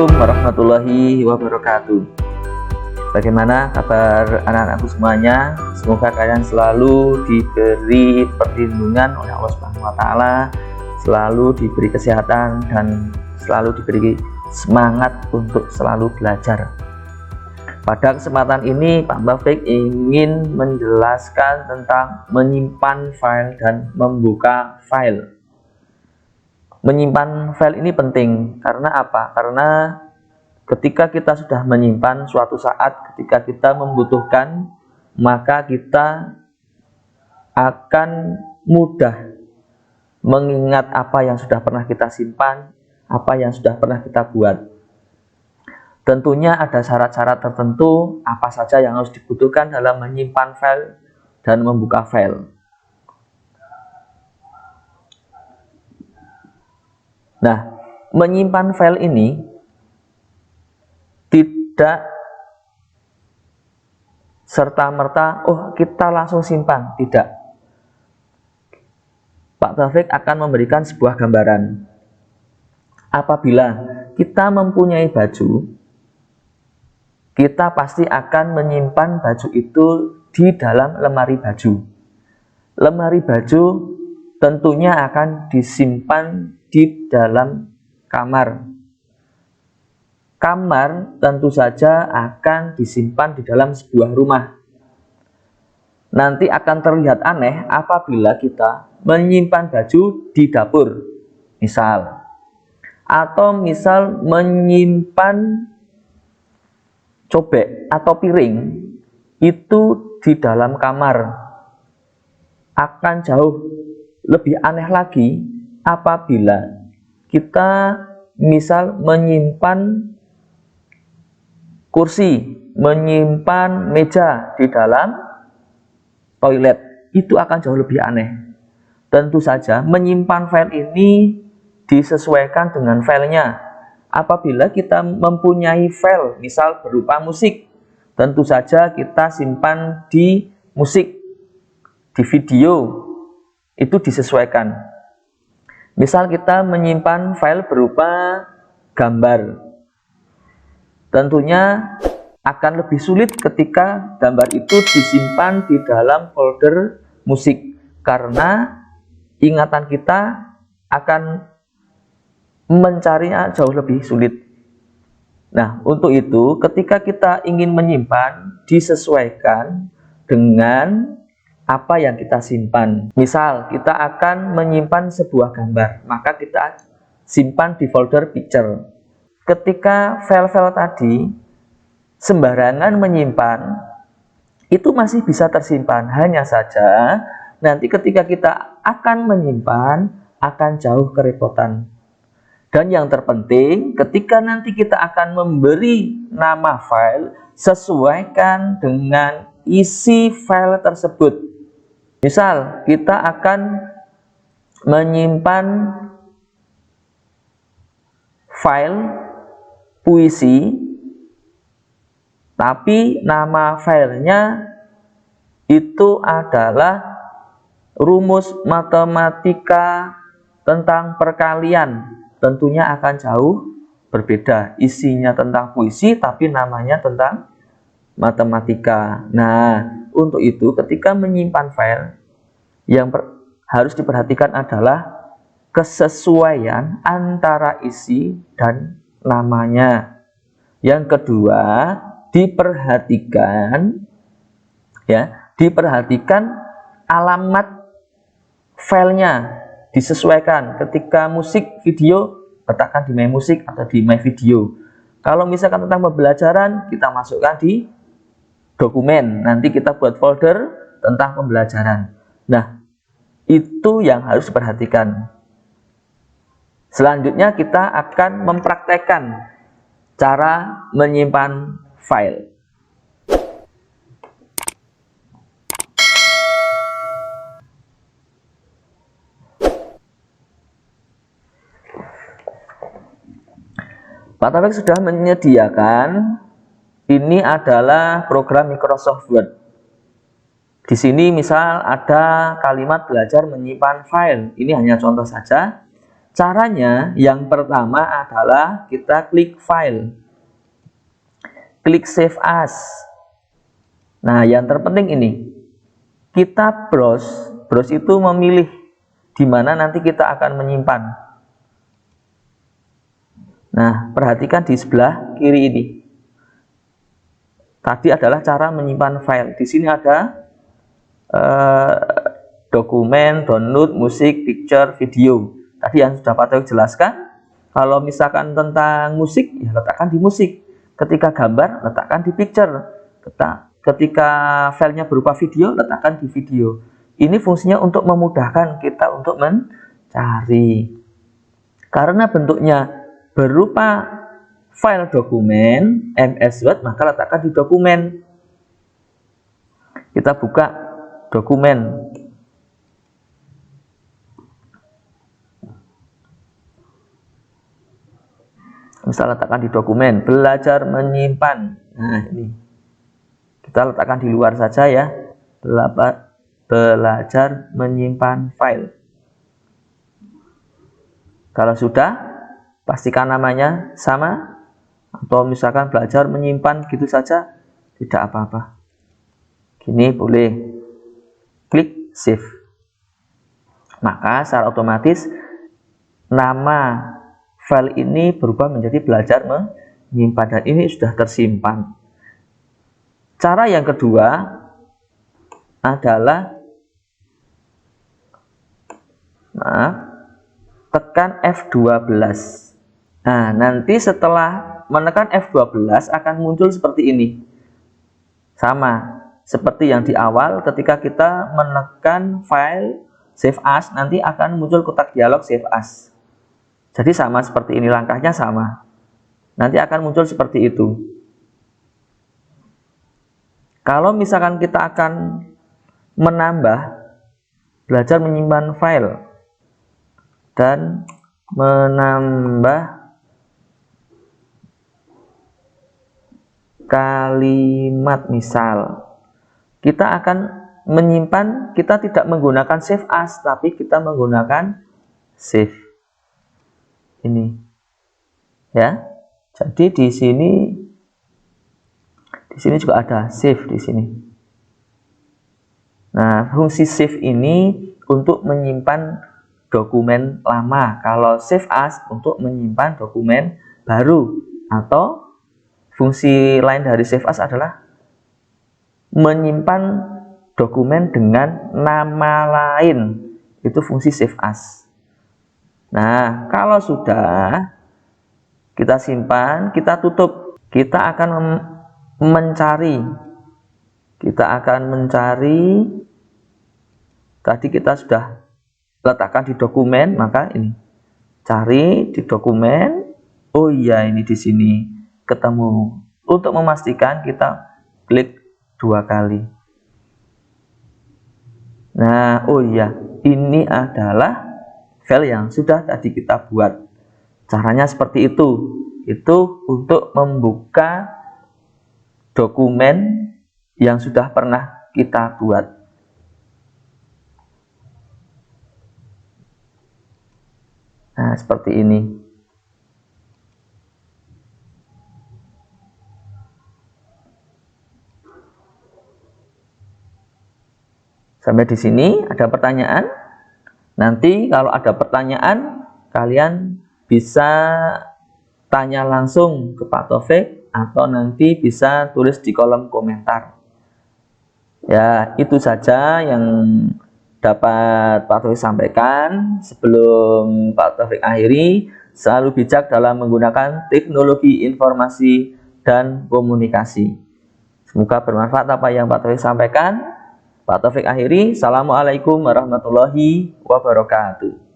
Assalamualaikum warahmatullahi wabarakatuh. Bagaimana kabar anak-anakku semuanya? Semoga kalian selalu diberi perlindungan oleh Allah Subhanahu wa Ta'ala, selalu diberi kesehatan dan selalu diberi semangat untuk selalu belajar. Pada kesempatan ini Pak Taufik ingin menjelaskan tentang menyimpan file dan membuka file. Menyimpan file ini penting karena apa? Karena ketika kita sudah menyimpan, suatu saat ketika kita membutuhkan, maka kita akan mudah mengingat apa yang sudah pernah kita simpan, apa yang sudah pernah kita buat. Tentunya ada syarat-syarat tertentu apa saja yang harus dibutuhkan dalam menyimpan file dan membuka file. Nah, menyimpan file ini tidak serta-merta, oh kita langsung simpan, tidak. Pak Taufik akan memberikan sebuah gambaran. Apabila kita mempunyai baju, kita pasti akan menyimpan baju itu di dalam lemari baju. Lemari baju tentunya akan disimpan di dalam kamar. Kamar tentu saja akan disimpan di dalam sebuah rumah. Nanti akan terlihat aneh apabila kita menyimpan baju di dapur, misal. Atau misal menyimpan cobek atau piring itu di dalam kamar. Akan jauh lebih aneh lagi apabila kita misal menyimpan kursi, menyimpan meja di dalam toilet, itu akan jauh lebih aneh. Tentu saja menyimpan file ini disesuaikan dengan filenya. Apabila kita mempunyai file misal berupa musik, tentu saja kita simpan di musik, di video, itu disesuaikan. Misal kita menyimpan file berupa gambar, tentunya akan lebih sulit ketika gambar itu disimpan di dalam folder musik, karena ingatan kita akan mencarinya jauh lebih sulit. Nah, untuk itu ketika kita ingin menyimpan, disesuaikan dengan apa yang kita simpan. Misal kita akan menyimpan sebuah gambar, maka kita simpan di folder picture. Ketika file-file tadi sembarangan menyimpan, itu masih bisa tersimpan, hanya saja nanti ketika kita akan menyimpan akan jauh kerepotan. Dan yang terpenting, ketika nanti kita akan memberi nama file, sesuaikan dengan isi file tersebut. Misal kita akan menyimpan file puisi, tapi nama filenya itu adalah rumus matematika tentang perkalian. Tentunya akan jauh berbeda. Isinya tentang puisi, tapi namanya tentang matematika. Nah, untuk itu ketika menyimpan file, yang harus diperhatikan adalah kesesuaian antara isi dan namanya. Yang kedua, diperhatikan alamat filenya, disesuaikan. Ketika musik, video, letakkan di My Music atau di My Video. Kalau misalkan tentang pembelajaran, kita masukkan di dokumen, nanti kita buat folder tentang pembelajaran. Nah, itu yang harus diperhatikan. Selanjutnya kita akan mempraktekkan cara menyimpan file. Pak Taufik sudah menyediakan, ini adalah program Microsoft Word. Di sini misal ada kalimat belajar menyimpan file. Ini hanya contoh saja. Caranya yang pertama adalah kita klik file, klik save as. Nah, yang terpenting ini, kita browse itu memilih di mana nanti kita akan menyimpan. Nah, perhatikan di sebelah kiri ini. Tadi adalah cara menyimpan file. Di sini ada dokumen, download, musik, picture, video. Tadi yang sudah Pak Taufik jelaskan. Kalau misalkan tentang musik, ya letakkan di musik. Ketika gambar, letakkan di picture. Ketika filenya berupa video, letakkan di video. Ini fungsinya untuk memudahkan kita untuk mencari. Karena bentuknya berupa file dokumen MS Word, maka letakkan di dokumen. Kita buka dokumen. Misal letakkan di dokumen, belajar menyimpan. Nah, ini kita letakkan di luar saja ya. Belajar menyimpan file. Kalau sudah, pastikan namanya sama, atau misalkan belajar menyimpan gitu saja, tidak apa-apa. Gini boleh. Klik save. Maka secara otomatis nama file ini berubah menjadi belajar menyimpan, dan ini sudah tersimpan. Cara yang kedua adalah tekan F12. Nah, nanti setelah menekan F12 akan muncul seperti ini. Sama seperti yang di awal, ketika kita menekan file save as, nanti akan muncul kotak dialog save as. Jadi sama seperti ini, langkahnya sama. Nanti akan muncul seperti itu. Kalau misalkan kita akan menambah belajar menyimpan file dan menambah kalimat, misal kita akan menyimpan, kita tidak menggunakan save as, tapi kita menggunakan save. Ini ya. Jadi di sini juga ada save di sini. Nah, fungsi save ini untuk menyimpan dokumen lama. Kalau save as untuk menyimpan dokumen baru. Atau fungsi lain dari save as adalah menyimpan dokumen dengan nama lain. Itu fungsi save as. Nah, kalau sudah kita simpan, kita tutup. Kita akan mencari. Tadi kita sudah letakkan di dokumen, maka ini cari di dokumen. Oh iya, ini di sini ketemu. Untuk memastikan kita klik 2 kali. Nah, oh iya, ini adalah file yang sudah tadi kita buat. Caranya seperti itu. Itu untuk membuka dokumen yang sudah pernah kita buat. Nah, seperti ini. Sampai di sini ada pertanyaan? Nanti kalau ada pertanyaan, kalian bisa tanya langsung ke Pak Taufik atau nanti bisa tulis di kolom komentar. Ya, itu saja yang dapat Pak Taufik sampaikan. Sebelum Pak Taufik akhiri, selalu bijak dalam menggunakan teknologi informasi dan komunikasi. Semoga bermanfaat apa yang Pak Taufik sampaikan. Pak Taufik akhiri. Assalamualaikum warahmatullahi wabarakatuh.